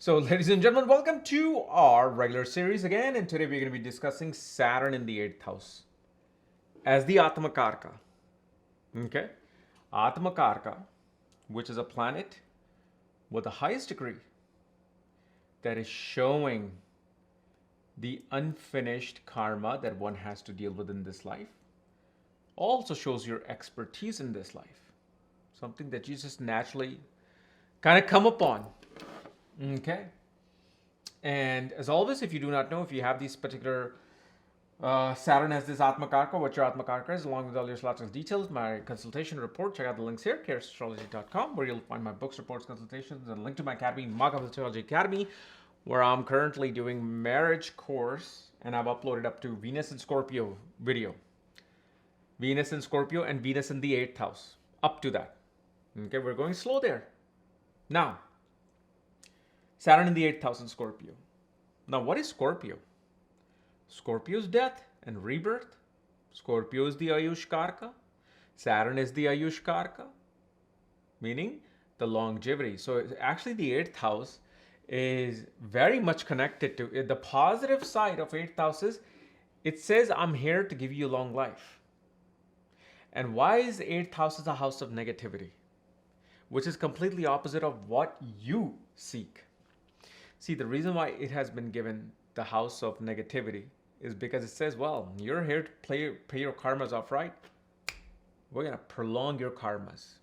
So, ladies and gentlemen, welcome to our regular series again. And today we're going to be discussing Saturn in the 8th house as the Atmakaraka. Okay? Atmakaraka, which is a planet with the highest degree that is showing the unfinished karma that one has to deal with in this life, also shows your expertise in this life. Something that you just naturally kind of come upon. Okay? And as always, if you do not know, if you have these particular Saturn has this Atmakaraka, what your Atmakaraka is, along with all your slots and details, my consultation report, check out the links here, Astrology.com, where you'll find my books, reports, consultations, and a link to my academy, Astrology Academy, where I'm currently doing marriage course, and I've uploaded up to Venus and Scorpio video. Venus in Scorpio and Venus in the 8th house. Up to that. Okay, we're going slow there. Now, Saturn in the 8th house in Scorpio. Now, what is Scorpio? Scorpio is death and rebirth. Scorpio is the Ayushkarka. Saturn is the Ayushkarka, meaning the longevity. So, actually, the 8th house is very much connected to the positive side of 8th house is it says, I'm here to give you a long life. And why is 8th house is a house of negativity, which is completely opposite of what you seek? See, the reason why it has been given the house of negativity is because it says, well, you're here to pay your karmas off, right? We're going to prolong your karmas.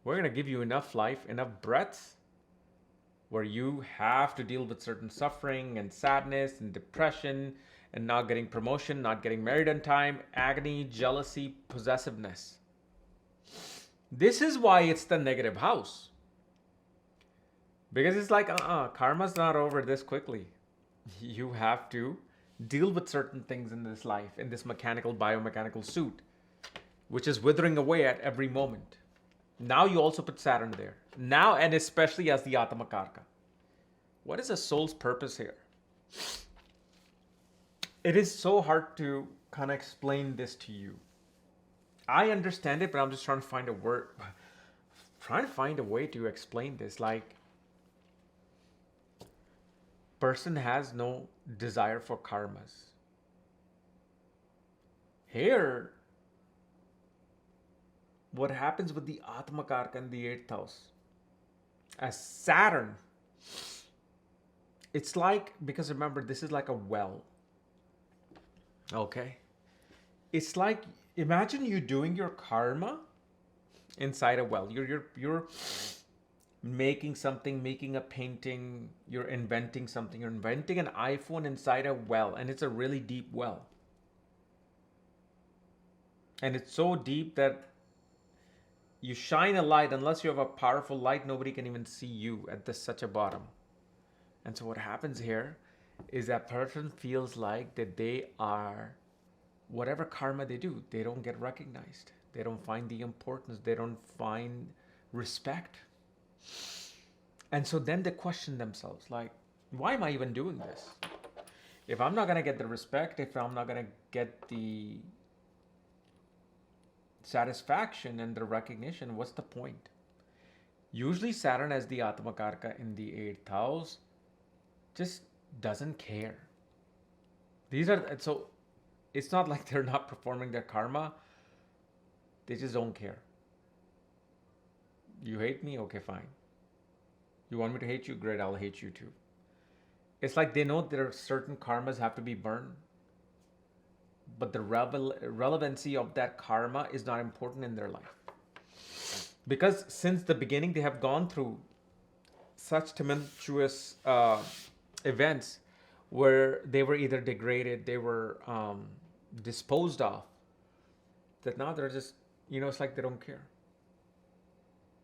We're going to give you enough life, enough breaths, where you have to deal with certain suffering and sadness and depression and not getting promotion, not getting married on time, agony, jealousy, possessiveness. This is why it's the negative house. Because it's like, karma's not over this quickly. You have to deal with certain things in this life, in this mechanical, biomechanical suit, which is withering away at every moment. Now you also put Saturn there. Now, and especially as the Atmakaraka. What is a soul's purpose here? It is so hard to kind of explain this to you. I understand it, but I'm just trying to find a word, trying to find a way to explain this. Like, person has no desire for karmas. Here, what happens with the Atmakaraka in the 8th house? As Saturn, it's like, because remember, this is like a well. Okay? It's like, imagine you doing your karma inside a well. You're making something, making a painting, you're inventing something, you're inventing an iPhone inside a well, and it's a really deep well. And it's so deep that you shine a light, unless you have a powerful light, nobody can even see you at such a bottom. And so what happens here is that person feels like that they are, whatever karma they do, they don't get recognized. They don't find the importance. They don't find respect. And so then they question themselves, like, why am I even doing this? If I'm not going to get the respect, if I'm not going to get the satisfaction and the recognition, what's the point? Usually Saturn as the Atmakaraka in the 8th house just doesn't care. So it's not like they're not performing their karma. They just don't care. You hate me? Okay, fine. You want me to hate you? Great, I'll hate you too. It's like they know there are certain karmas have to be burned, but the relevancy of that karma is not important in their life. Because since the beginning, they have gone through such tumultuous events where they were either degraded, they were disposed of, that now they're just, it's like they don't care.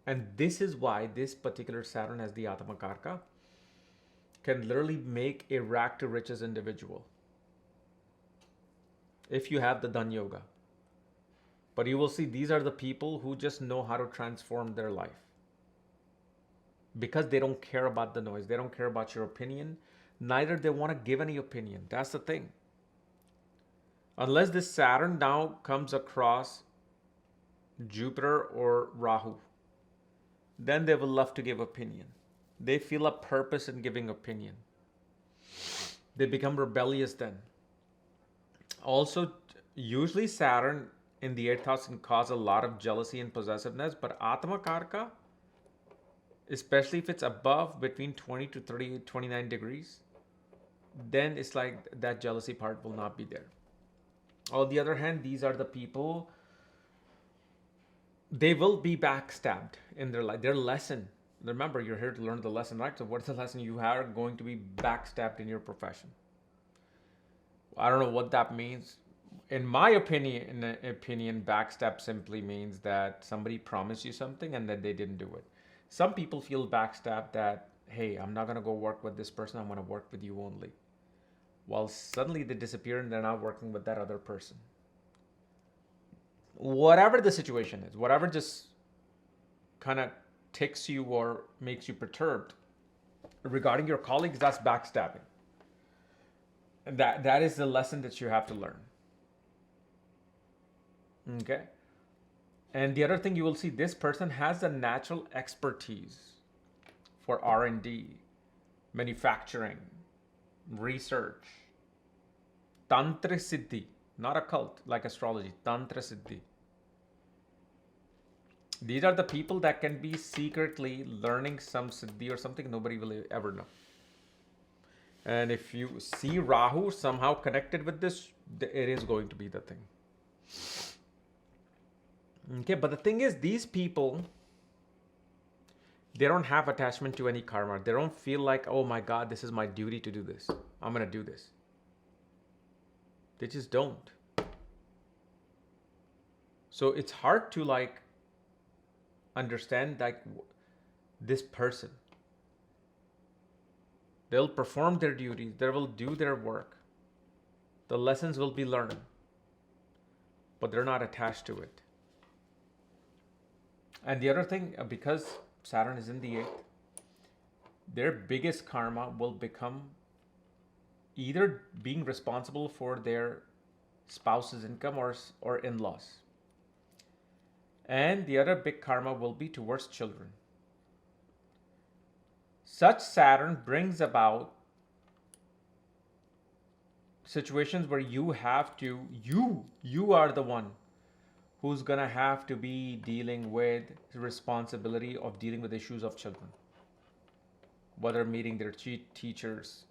And this is why this particular Saturn as the Atmakaraka can literally make a rag to riches individual if you have the Dhan Yoga. But you will see these are the people who just know how to transform their life. Because they don't care about the noise. They don't care about your opinion. Neither they want to give any opinion. That's the thing. Unless this Saturn now comes across Jupiter or Rahu, then they will love to give opinion. They feel a purpose in giving opinion. They become rebellious then. Also, usually Saturn in the 8th house can cause a lot of jealousy and possessiveness, but Atmakaraka, especially if it's above between 20 to 30, 29 degrees, then it's like that jealousy part will not be there. On the other hand, these are the people, they will be backstabbed in their life. Their lesson, remember, you're here to learn the lesson, right? So what's the lesson? You are going to be backstabbed in your profession. I don't know what that means. In my opinion, backstab simply means that somebody promised you something and that they didn't do it. Some people feel backstabbed that, hey, I'm not going to go work with this person. I'm going to work with you only. Well, suddenly they disappear and they're not working with that other person. Whatever the situation is, whatever just kind of ticks you or makes you perturbed regarding your colleagues, that's backstabbing. And that is the lesson that you have to learn. Okay. And the other thing you will see, this person has a natural expertise for R&D, manufacturing, research, Tantra Siddhi, not a cult like astrology, Tantra Siddhi. These are the people that can be secretly learning some Siddhi or something nobody will ever know. And if you see Rahu somehow connected with this, it is going to be the thing. Okay, but the thing is, these people, they don't have attachment to any karma. They don't feel like, oh my God, this is my duty to do this. I'm going to do this. They just don't. So it's hard to like understand like this person. They'll perform their duties. They will do their work. The lessons will be learned. But they're not attached to it. And the other thing, because Saturn is in the 8th, their biggest karma will become either being responsible for their spouse's income or in-laws. And the other big karma will be towards children. Such Saturn brings about situations where you have to, you are the one who's going to have to be dealing with the responsibility of dealing with issues of children. Whether meeting their teachers,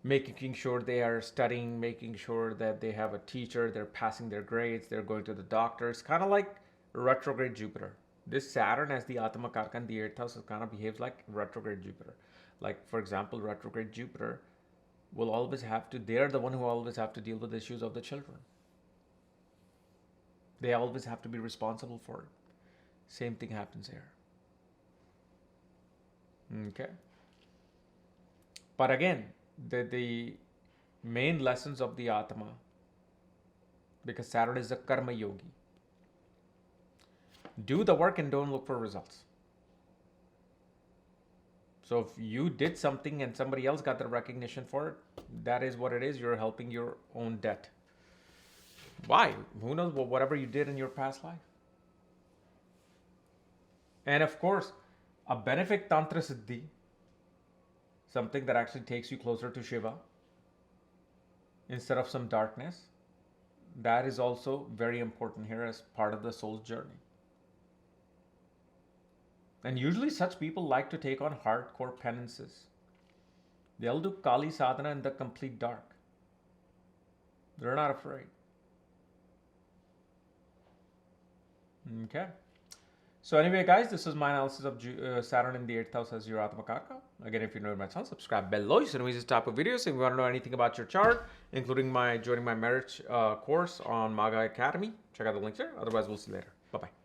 making sure they are studying, making sure that they have a teacher, they're passing their grades, they're going to the doctors, kind of like retrograde Jupiter. This Saturn as the Atmakaraka in the 8th house kind of behaves like retrograde Jupiter. Like, for example, retrograde Jupiter will always have to, they're the one who always have to deal with issues of the children. They always have to be responsible for it. Same thing happens here. Okay. But again, the main lessons of the Atma, because Saturn is a karma yogi. Do the work and don't look for results. So if you did something and somebody else got the recognition for it, that is what it is. You're helping your own debt. Why? Who knows? Whatever you did in your past life. And of course, a benefic Tantra Siddhi, something that actually takes you closer to Shiva instead of some darkness, that is also very important here as part of the soul's journey. And usually such people like to take on hardcore penances. They'll do Kali sadhana in the complete dark. They're not afraid. Okay. So anyway, guys, this is my analysis of Saturn in the 8th house as your Atmakaraka. Again, if you're new to my channel, subscribe below. You send me this type of videos. If you want to know anything about your chart, including joining my marriage course on Maga Academy, check out the link there. Otherwise, we'll see you later. Bye-bye.